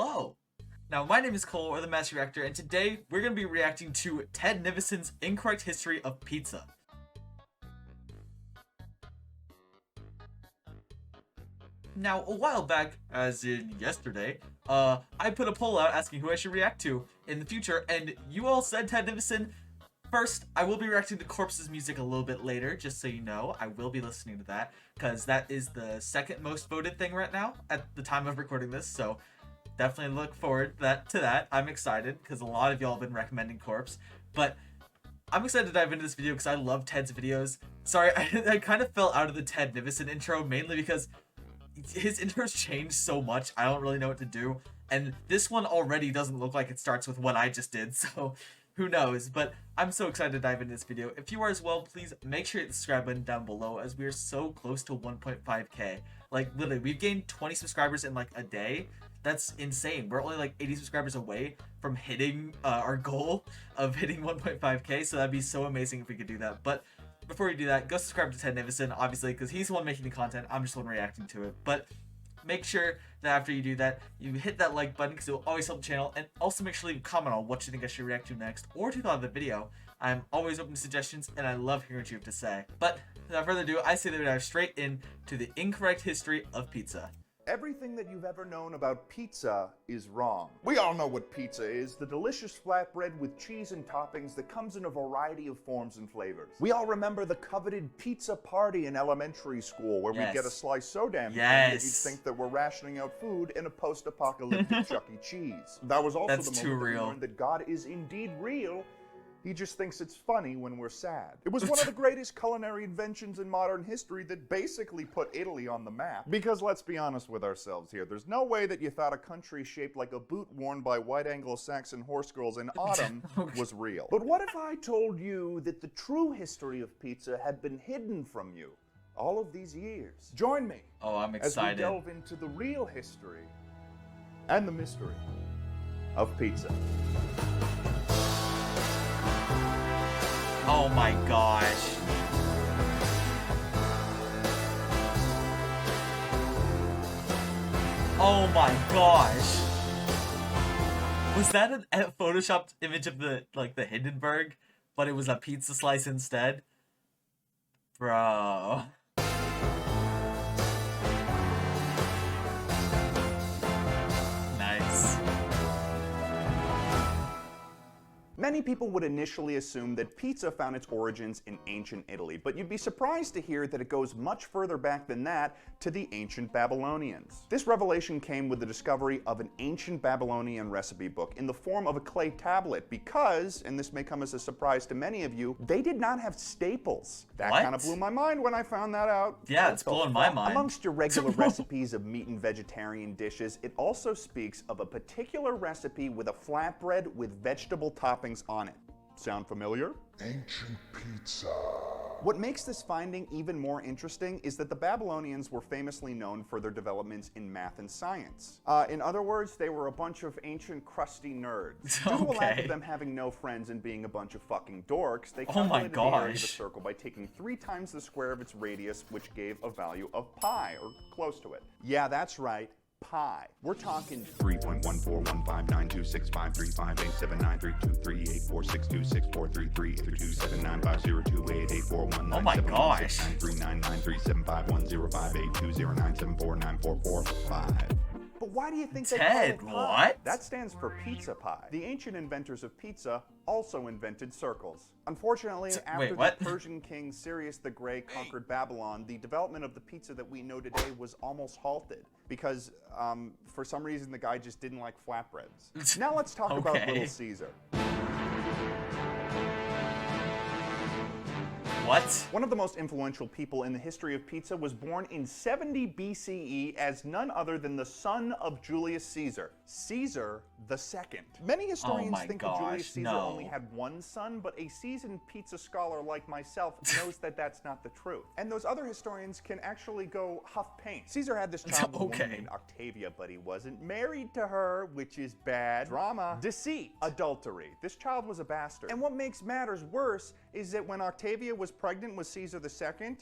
Hello! Now, my name is Cole, or the Master Reactor, and today we're going to be reacting to Ted Nivison's Incorrect History of Pizza. Now, a while back, as in yesterday, I put a poll out asking who I should react to in the future, and you all said Ted Nivison. First, I will be reacting to Corpse's music a little bit later, just so you know. I will be listening to that, because that is the second most voted thing right now at the time of recording this, so definitely look forward to that. I'm excited, because a lot of y'all have been recommending Corpse, but I'm excited to dive into this video because I love Ted's videos. Sorry, I kind of fell out of the Ted Nivison intro, mainly because his intros change so much, I don't really know what to do, and this one already doesn't look like it starts with what I just did, so who knows, but I'm so excited to dive into this video. If you are as well, please make sure you hit the subscribe button down below as we are so close to 1.5k. Like, literally, we've gained 20 subscribers in like a day. That's insane. We're only like 80 subscribers away from hitting our goal of hitting 1.5k, so that'd be so amazing if we could do that. But before we do that, go subscribe to Ted Nivison, obviously, because he's the one making the content. I'm just the one reacting to it. But make sure that after you do that, you hit that like button because it will always help the channel, and also make sure to leave a comment on what you think I should react to next, or what you thought of the video. I'm always open to suggestions, and I love hearing what you have to say. But without further ado, I say that we dive straight into the incorrect history of pizza. Everything that you've ever known about pizza is wrong. We all know what pizza is, the delicious flatbread with cheese and toppings that comes in a variety of forms and flavors. We all remember the coveted pizza party in elementary school where we'd get a slice so damn thin that you'd think that we're rationing out food in a post-apocalyptic Chuck E. Cheese. That was also the moment that we learned that God is indeed real. He just thinks it's funny when we're sad. It was one of the greatest culinary inventions in modern history that basically put Italy on the map. Because let's be honest with ourselves here, there's no way that you thought a country shaped like a boot worn by white Anglo-Saxon horse girls in autumn was real. But what if I told you that the true history of pizza had been hidden from you all of these years? Join me. Oh, I'm excited. As we delve into the real history and the mystery of pizza. Oh my gosh. Oh my gosh. Was that a photoshopped image of the Hindenburg, but it was a pizza slice instead? Bro. Nice. Many people would initially assume that pizza found its origins in ancient Italy, but you'd be surprised to hear that it goes much further back than that to the ancient Babylonians. This revelation came with the discovery of an ancient Babylonian recipe book in the form of a clay tablet because, and this may come as a surprise to many of you, they did not have staples. That kind of blew my mind when I found that out. Yeah, it's blowing my mind. Amongst your regular recipes of meat and vegetarian dishes, it also speaks of a particular recipe with a flatbread with vegetable toppings on it. Sound familiar? Ancient pizza. What makes this finding even more interesting is that the Babylonians were famously known for their developments in math and science. In other words, they were a bunch of ancient crusty nerds. Due to a lack of them having no friends and being a bunch of fucking dorks, they calculated the area of a circle by taking 3 times the square of its radius, which gave a value of pi, or close to it. Yeah, that's right. Pi. We're talking 3.1415926535847932384626433827950288419. Oh my gosh. 9393751052097494445. But why do you think they call it pi? What? That stands for pizza pie. The ancient inventors of pizza also invented circles. Unfortunately, after the Persian king Cyrus the Great conquered Babylon, the development of the pizza that we know today was almost halted because for some reason the guy just didn't like flatbreads. Now let's talk about Little Caesar. What? One of the most influential people in the history of pizza was born in 70 BCE as none other than the son of Julius Caesar, Caesar II. Many historians think that Julius Caesar only had one son, but a seasoned pizza scholar like myself knows that that's not the truth. And those other historians can actually go huff paint. Caesar had this child with a woman named Octavia, but he wasn't married to her, which is bad. Drama. Deceit. Adultery. This child was a bastard. And what makes matters worse is that when Octavia was pregnant with Caesar II,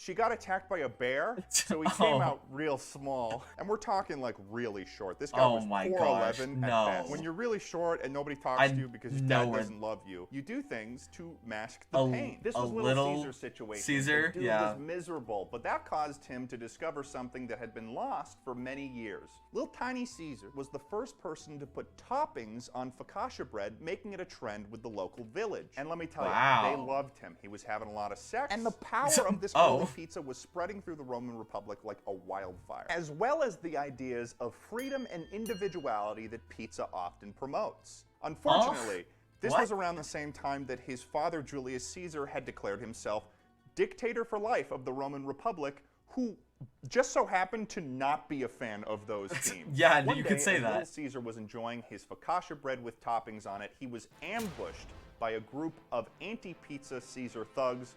She got attacked by a bear, so he came out real small. And we're talking like really short. This guy was 4'11" at best. When you're really short and nobody talks to you because your dad doesn't love you, you do things to mask the pain. This was Little Caesar's situation. Caesar, the dude was miserable, but that caused him to discover something that had been lost for many years. Little tiny Caesar was the first person to put toppings on focaccia bread, making it a trend with the local village. And let me tell you, they loved him. He was having a lot of sex, and the power of this early pizza was spreading through the Roman Republic like a wildfire, as well as the ideas of freedom and individuality that pizza often promotes. Unfortunately, this was around the same time that his father, Julius Caesar, had declared himself dictator for life of the Roman Republic, who just so happened to not be a fan of those themes. Yeah, One you day, could say as that. Little Caesar was enjoying his focaccia bread with toppings on it, he was ambushed by a group of anti-pizza Caesar thugs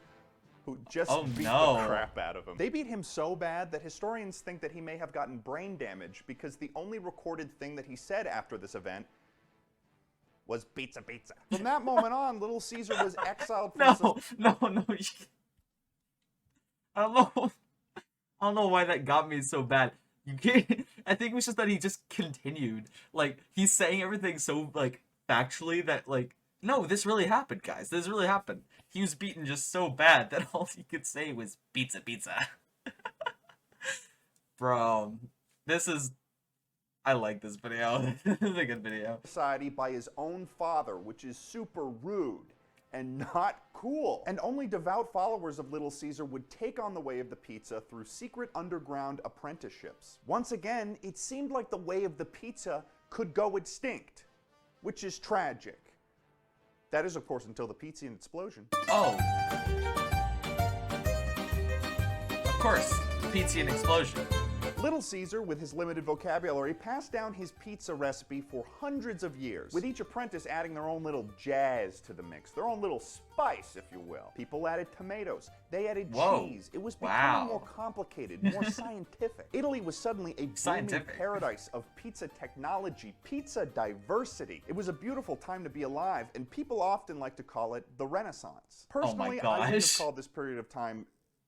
who just beat the crap out of him. They beat him so bad that historians think that he may have gotten brain damage because the only recorded thing that he said after this event was pizza, pizza. From that moment on, Little Caesar was exiled from No. I don't know why that got me so bad. You can't, I think it was just that he just continued. Like, he's saying everything so, like, factually that, like, no, this really happened, guys. This really happened. He was beaten just so bad that all he could say was pizza, pizza. Bro, I like this video. This is a good video. Society by his own father, which is super rude and not cool. And only devout followers of Little Caesar would take on the way of the pizza through secret underground apprenticeships. Once again, it seemed like the way of the pizza could go extinct, which is tragic. That is, of course, until the Pizzian explosion. Oh. Of course, the Pizzian explosion. Little Caesar, with his limited vocabulary, passed down his pizza recipe for hundreds of years, with each apprentice adding their own little jazz to the mix, their own little spice, if you will. People added tomatoes, they added cheese. It was becoming more complicated, more scientific. Italy was suddenly a booming paradise of pizza technology, pizza diversity. It was a beautiful time to be alive, and people often like to call it the Renaissance. Personally, I wouldn't have called this period of time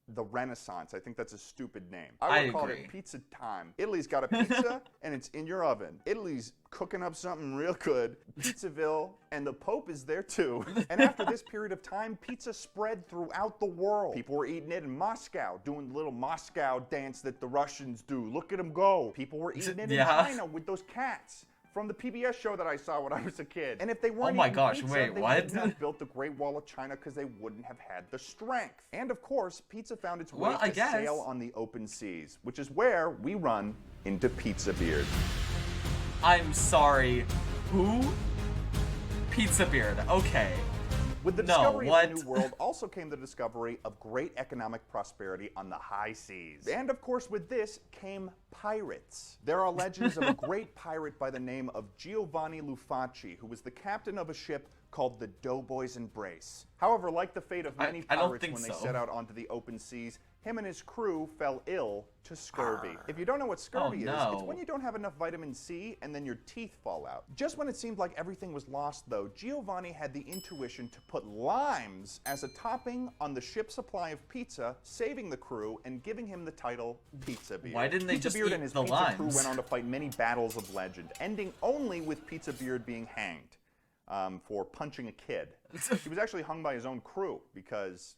the Renaissance. I think that's a stupid name. I would call it pizza time. Italy's got a pizza and it's in your oven. Italy's cooking up something real good. Pizzaville, and the Pope is there too. And after this period of time, pizza spread throughout the world. People were eating it in Moscow, doing the little Moscow dance that the Russians do. Look at them go. People were eating it in China with those cats from the PBS show that I saw when I was a kid. And if they weren't eating pizza, they wouldn't have built the Great Wall of China because they wouldn't have had the strength. And of course, pizza found its way to sail on the open seas, which is where we run into Pizza Beard. I'm sorry, who? Pizza Beard, okay. With the discovery of the New World also came the discovery of great economic prosperity on the high seas. And of course with this came pirates. There are legends of a great pirate by the name of Giovanni Lufacci, who was the captain of a ship called the Doughboy's Embrace. However, like the fate of many pirates when they set out onto the open seas, him and his crew fell ill to scurvy. If you don't know what scurvy is, it's when you don't have enough vitamin C and then your teeth fall out. Just when it seemed like everything was lost though, Giovanni had the intuition to put limes as a topping on the ship's supply of pizza, saving the crew and giving him the title Pizza Beard. Why didn't they just Beard eat and his the pizza limes? crew went on to fight many battles of legend, ending only with Pizza Beard being hanged for punching a kid. He was actually hung by his own crew because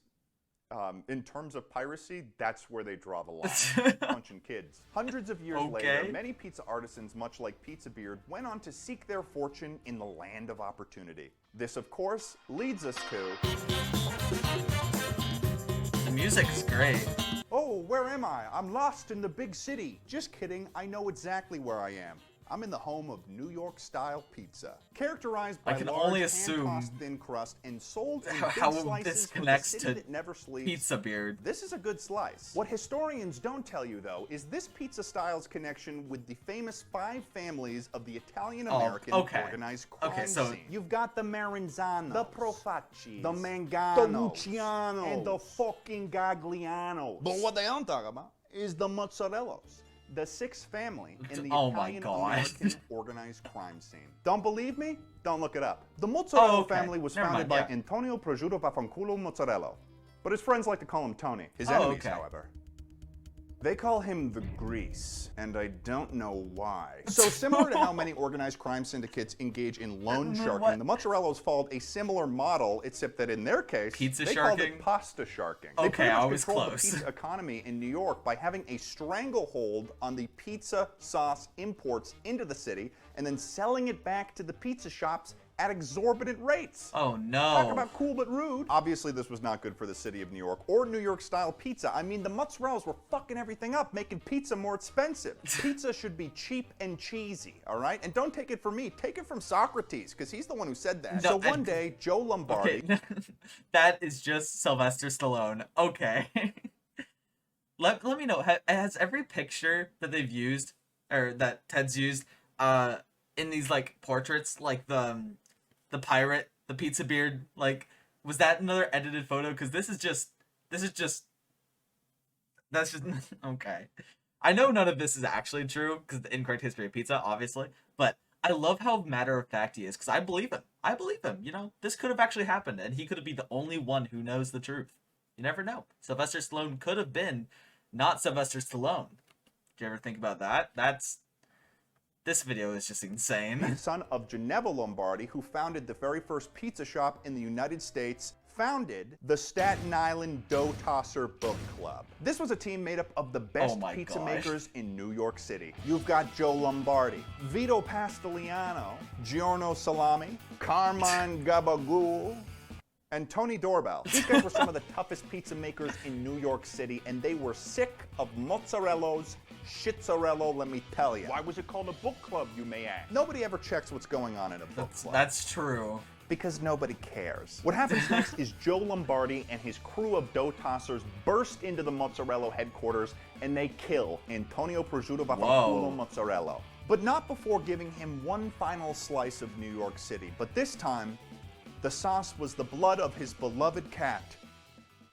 in terms of piracy, that's where they draw the line, punching kids. Hundreds of years later, many pizza artisans, much like Pizza Beard, went on to seek their fortune in the land of opportunity. This, of course, leads us to... The music's great. Oh, where am I? I'm lost in the big city. Just kidding, I know exactly where I am. I'm in the home of New York-style pizza, characterized by large, hand-tossed thin crust and sold in big slices for the city that never sleeps. Pizza Beard. This is a good slice. What historians don't tell you, though, is this pizza style's connection with the famous 5 families of the Italian-American organized crime scene. You've got the Maranzanos, the Profaccis, the Manganos, the Lucianos, and the fucking Gaglianos. But what they don't talk about is the Mozzarellas. The 6th family in the Italian-American organized crime scene. Don't believe me? Don't look it up. The Mozzarella family was founded by Antonio Prosciutto Vaffanculo Mozzarella. But his friends like to call him Tony. His Oh, enemies, okay. however, they call him the Grease, and I don't know why. So similar to how many organized crime syndicates engage in loan sharking, What? the Mozzarellas followed a similar model, except that in their case, Pizza they called sharking? it pasta sharking. They Okay, pretty much I was controlled close. the pizza economy in New York by having a stranglehold on the pizza sauce imports into the city, and then selling it back to the pizza shops at exorbitant rates. Oh no. Talk about cool but rude. Obviously, this was not good for the city of New York or New York style pizza. I mean, the Mozzarellas were fucking everything up, making pizza more expensive. Pizza should be cheap and cheesy, all right? And don't take it from me, take it from Socrates, because he's the one who said that. No, So one day, Joe Lombardi. Okay, that is just Sylvester Stallone. Okay. Let me know, has every picture that they've used, or that Ted's used, in these, like, portraits, like the pirate, the pizza beard, like, was that another edited photo? Because that's just, okay. I know none of this is actually true, because the incorrect history of pizza, obviously, but I love how matter-of-fact he is, because I believe him, you know? This could have actually happened, and he could be the only one who knows the truth. You never know. Sylvester Stallone could have been not Sylvester Stallone. Did you ever think about that? This video is just insane. Son of Ginevra Lombardi, who founded the very first pizza shop in the United States, founded the Staten Island Dough Tosser Book Club. This was a team made up of the best my pizza gosh. makers in New York City. You've got Joe Lombardi, Vito Pastigliano, Giorno Salami, Carmine Gabagool, and Tony Doorbell. These guys were some of the toughest pizza makers in New York City, and they were sick of mozzarellos, schizzarello, let me tell you. Why was it called a book club, you may ask? Nobody ever checks what's going on in a book club. That's true. Because nobody cares. What happens next is Joe Lombardi and his crew of dough tossers burst into the mozzarella headquarters, and they kill Antonio Prosciutto Vaffanculo Mozzarella. But not before giving him one final slice of New York City. But this time, the sauce was the blood of his beloved cat,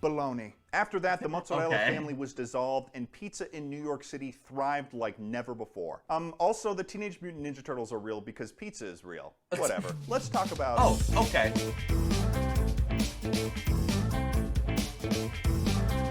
Baloney. After that, the mozzarella family was dissolved, and pizza in New York City thrived like never before. Also, the Teenage Mutant Ninja Turtles are real because pizza is real. Whatever. Let's talk about... Oh, okay.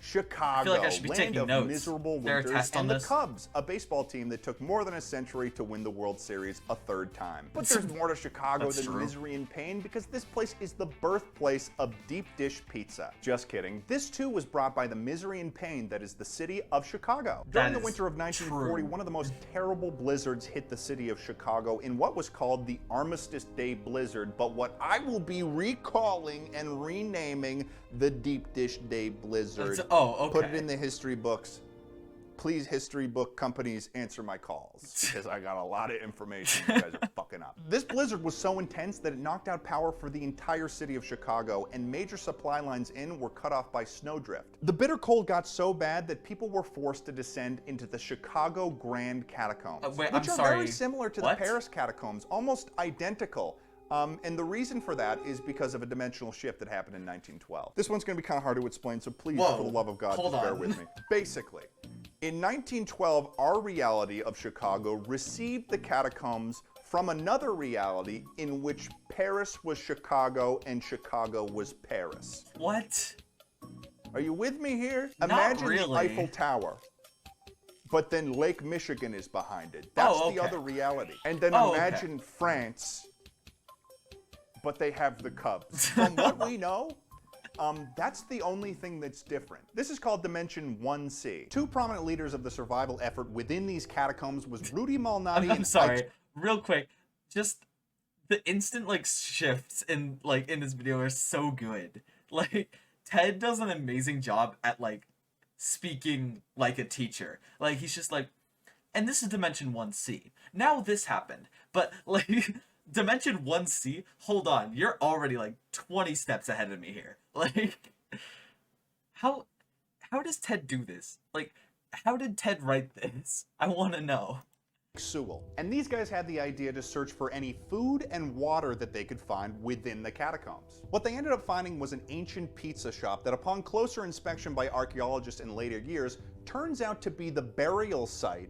Chicago, I feel like I should be land taking of notes. miserable Is there a winters, test on and the this? Cubs, a baseball team that took more than a century to win the World Series a third time. But there's more to Chicago That's than true. misery and pain, because this place is the birthplace of deep dish pizza. Just kidding. This too was brought by the misery and pain that is the city of Chicago. During the is winter of 1940, true. one of the most terrible blizzards hit the city of Chicago in what was called the Armistice Day Blizzard, but what I will be recalling and renaming the Deep Dish Day Blizzard. Put it in the history books. Please, history book companies, answer my calls, because I got a lot of information you guys are fucking up. This blizzard was so intense that it knocked out power for the entire city of Chicago, and major supply lines in were cut off by snowdrift. The bitter cold got so bad that people were forced to descend into the Chicago Grand Catacombs, which are very similar to the Paris catacombs, almost identical. And the reason for that is because of a dimensional shift that happened in 1912. This one's going to be kind of hard to explain, so please, for the love of God, just bear with me. Basically, in 1912, our reality of Chicago received the catacombs from another reality in which Paris was Chicago and Chicago was Paris. What? Are you with me here? Not Imagine really. the Eiffel Tower. But then Lake Michigan is behind it. That's the other reality. And then imagine France, but they have the Cubs. From what we know, that's the only thing that's different. This is called Dimension 1C. Two prominent leaders of the survival effort within these catacombs was Rudy Malnati I'm sorry, real quick, just the instant shifts in this video are so good. Like, Ted does an amazing job at speaking like a teacher. Like, he's just like, and this is Dimension 1C. Now this happened, but Dimension 1C, hold on, you're already 20 steps ahead of me here. How does Ted do this? How did Ted write this? I want to know. Sewell. And these guys had the idea to search for any food and water that they could find within the catacombs. What they ended up finding was an ancient pizza shop that, upon closer inspection by archaeologists in later years, turns out to be the burial site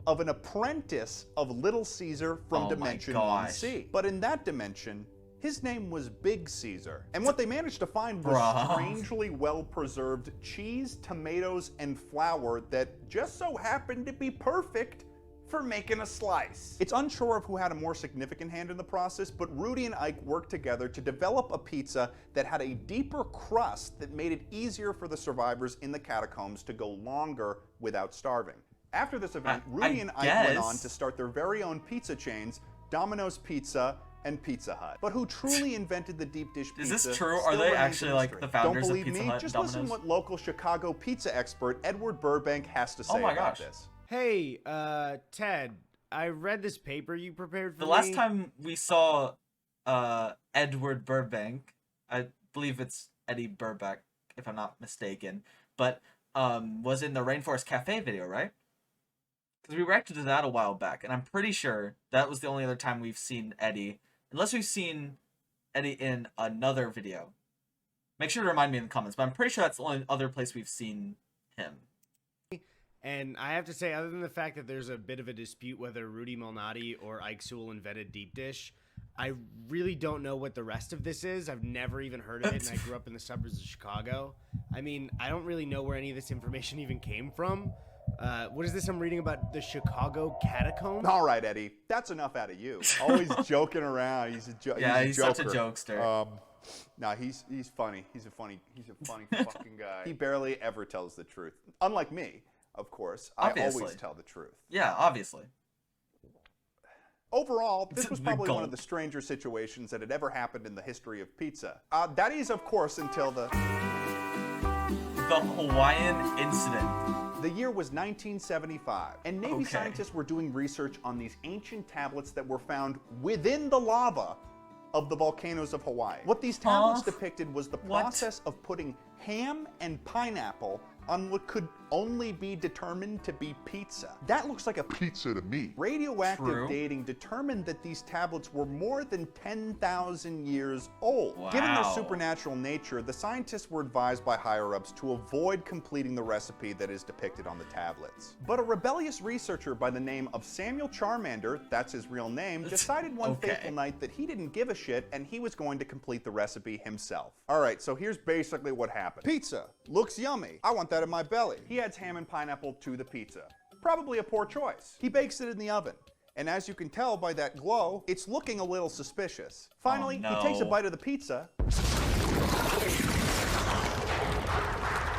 of an apprentice of Little Caesar from Dimension 1C. But in that dimension, His name was Big Caesar. And what they managed to find was strangely well-preserved cheese, tomatoes, and flour that just so happened to be perfect for making a slice. It's unsure of who had a more significant hand in the process, but Rudy and Ike worked together to develop a pizza that had a deeper crust that made it easier for the survivors in the catacombs to go longer without starving. After this event, Rudy and Ike went on to start their very own pizza chains, Domino's Pizza and Pizza Hut. But who truly invented the deep dish pizza? Is this true? Are they actually like the founders of Pizza Hut? Don't believe me? Just listen to what local Chicago pizza expert Edward Burbank has to say about this. Hey, Ted, I read this paper you prepared for me. The last time we saw Edward Burbank, I believe it's Eddie Burbank, if I'm not mistaken, but was in the Rainforest Cafe video, right? Because we reacted to that a while back, and I'm pretty sure that was the only other time we've seen Eddie, unless we've seen Eddie in another video. Make sure to remind me in the comments, but I'm pretty sure that's the only other place we've seen him. And I have to say, other than the fact that there's a bit of a dispute whether Rudy Malnati or Ike Sewell invented deep dish, I really don't know what the rest of this is. I've never even heard of it, and I grew up in the suburbs of Chicago. I mean, I don't really know where any of this information even came from. What is this I'm reading about the Chicago catacombs? All right, Eddie, that's enough out of you. Always joking around. He's such a jokester. No, he's funny. He's a funny fucking guy. He barely ever tells the truth. Unlike me. Of course, obviously. I always tell the truth. Yeah, obviously. Overall, this was probably one of the stranger situations that had ever happened in the history of pizza. That is, of course, until the Hawaiian incident. The year was 1975, and Navy scientists were doing research on these ancient tablets that were found within the lava of the volcanoes of Hawaii. What these tablets depicted was the process of putting ham and pineapple on what could only be determined to be pizza. That looks like a pizza to me. Radioactive dating determined that these tablets were more than 10,000 years old. Wow. Given their supernatural nature, the scientists were advised by higher-ups to avoid completing the recipe that is depicted on the tablets. But a rebellious researcher by the name of Samuel Charmander, that's his real name, decided one fateful night that he didn't give a shit and he was going to complete the recipe himself. All right, so here's basically what happened. Pizza. Looks yummy. I want that in my belly. He adds ham and pineapple to the pizza. Probably a poor choice. He bakes it in the oven. And as you can tell by that glow, it's looking a little suspicious. Finally, he takes a bite of the pizza.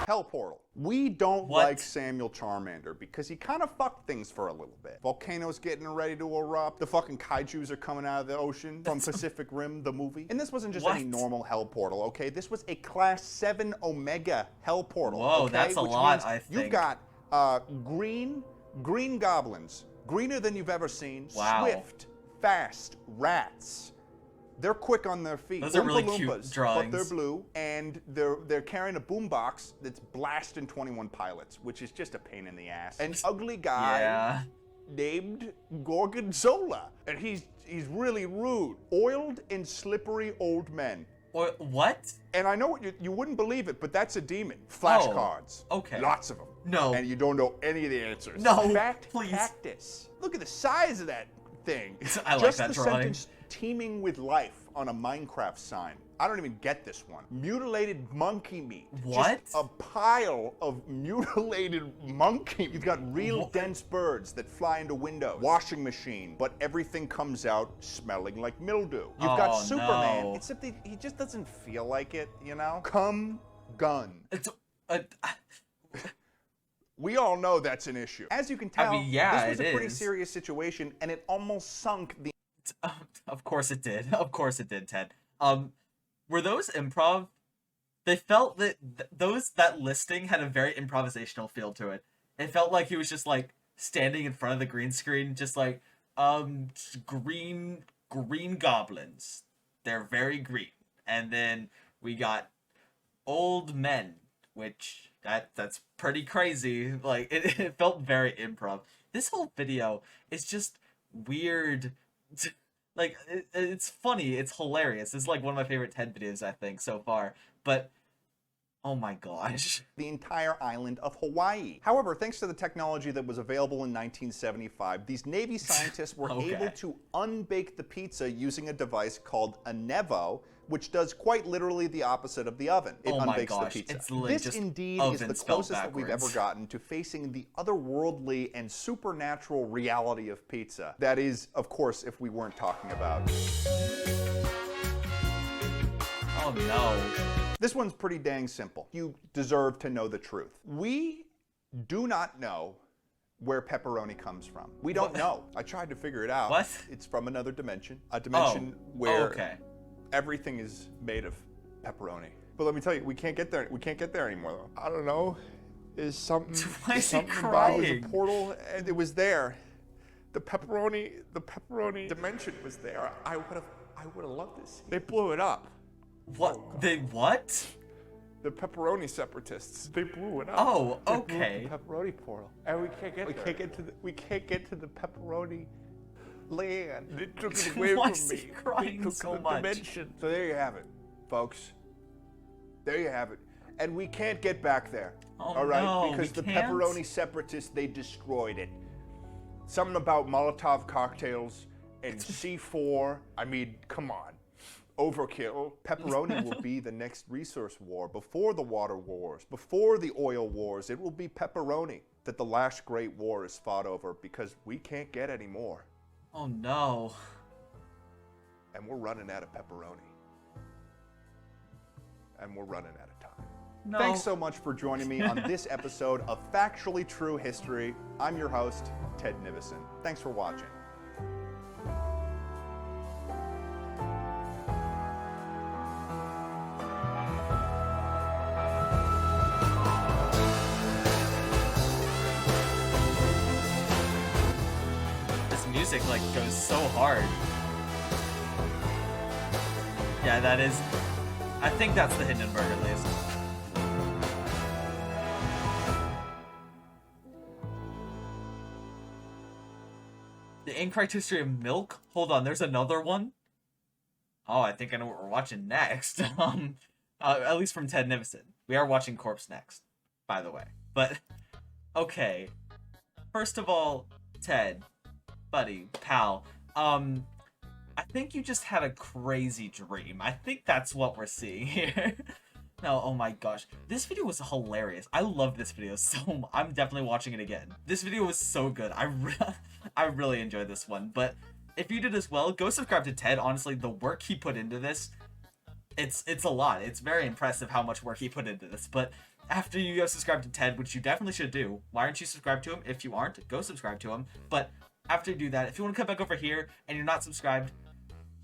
Hell portal. We don't like Samuel Charmander because he kind of fucked things for a little bit. Volcanoes getting ready to erupt. The fucking kaijus are coming out of the ocean from Pacific Rim, the movie. And this wasn't just any normal hell portal, okay? This was a Class 7 Omega hell portal. Whoa, that's a lot, I think. You've got green goblins, greener than you've ever seen. Wow. Swift, fast rats. They're quick on their feet. Those are really cute drawings. But they're blue, and they're carrying a boombox that's blasting 21 Pilots, which is just a pain in the ass. An ugly guy named Gorgonzola, and he's really rude. Oiled and slippery old men. What? And I know you wouldn't believe it, but that's a demon. Flashcards. Okay. Lots of them. No. And you don't know any of the answers. No, Fat please. Cactus. Look at the size of that thing. I like Just that the drawing. sentence teeming with life on a Minecraft sign. I don't even get this one. Mutilated monkey meat. What? Just a pile of mutilated monkey. You've got real dense birds that fly into windows. Washing machine, but everything comes out smelling like mildew. You've got Superman, except he just doesn't feel like it, you know? Cum gun. It's We all know that's an issue. As you can tell, this was a pretty is. serious situation, and it almost sunk the... Of course it did. Of course it did, Ted. Were those improv? They felt that that listing had a very improvisational feel to it. It felt like he was just like standing in front of the green screen, just like, green goblins. They're very green. And then we got old men, which that's pretty crazy. Like it felt very improv. This whole video is just weird. Like, it's funny, it's hilarious. It's like one of my favorite TED videos, I think, so far. But Oh my gosh. the entire island of Hawaii. However, thanks to the technology that was available in 1975, these Navy scientists were Okay. able to unbake the pizza using a device called a nevo, which does quite literally the opposite of the oven. It Oh my unbakes gosh, the pizza. it's literally This just indeed is oven the spelled closest that we've ever backwards. gotten to facing the otherworldly and supernatural reality of pizza. That is, of course, if we weren't talking about. Oh no. This one's pretty dang simple. You deserve to know the truth. We do not know where pepperoni comes from. We don't know. I tried to figure it out. What? It's from another dimension. A dimension where okay. everything is made of pepperoni. But let me tell you, we can't get there. We can't get there anymore, though. I don't know. Is something, Why is he something about it was crying? a portal and it was there. The pepperoni dimension was there. I would have loved this. They blew it up. What? They what? The pepperoni separatists. They blew it up. Oh, They blew okay. up the pepperoni portal, and we can't get there. We can't get to the pepperoni land. They took it away Why from is he me. crying They took so the much? dimension. So there you have it, folks. There you have it. And we can't get back there. Oh, all right? no, Because we the can't? pepperoni separatists, they destroyed it. Something about Molotov cocktails and C4. I mean, come on. Overkill. Pepperoni will be the next resource war. Before the water wars, before the oil wars, it will be pepperoni that the last great war is fought over because we can't get any more. Oh no. And we're running out of pepperoni. And we're running out of time. No. Thanks so much for joining me on this episode of Factually True History. I'm your host, Ted Nivison. Thanks for watching. This music like goes so hard. Yeah, that is. I think that's the Hindenburg at least. The incorrect history of milk? Hold on, there's another one? Oh, I think I know what we're watching next. At least from Ted Nivison. We are watching Corpse next, by the way. But, okay. First of all, Ted, buddy, pal, I think you just had a crazy dream. I think that's what we're seeing here. No, oh my gosh. This video was hilarious. I love this video so much. I'm definitely watching it again. This video was so good. I really enjoyed this one. But if you did as well, go subscribe to Ted. Honestly, the work he put into this, it's a lot. It's very impressive how much work he put into this. But after you go subscribe to Ted, which you definitely should do, why aren't you subscribed to him? If you aren't, go subscribe to him. But after you do that, if you want to come back over here and you're not subscribed,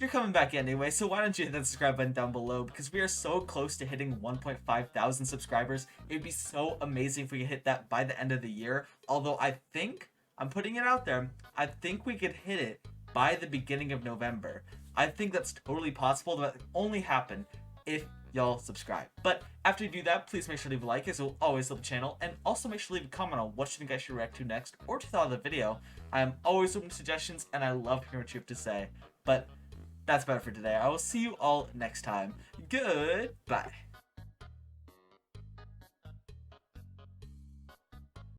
you're coming back anyway, so why don't you hit that subscribe button down below, because we are so close to hitting 1.5 thousand subscribers. It would be so amazing if we could hit that by the end of the year, although I think, I'm putting it out there, I think we could hit it by the beginning of November. I think that's totally possible, but it only happen if y'all subscribe. But after you do that, please make sure to leave a like, as it will always help the channel, and also make sure to leave a comment on what you think I should react to next, or to thought of the video. I am always open to suggestions, and I love hearing what you have to say. But that's about it for today. I will see you all next time. Goodbye.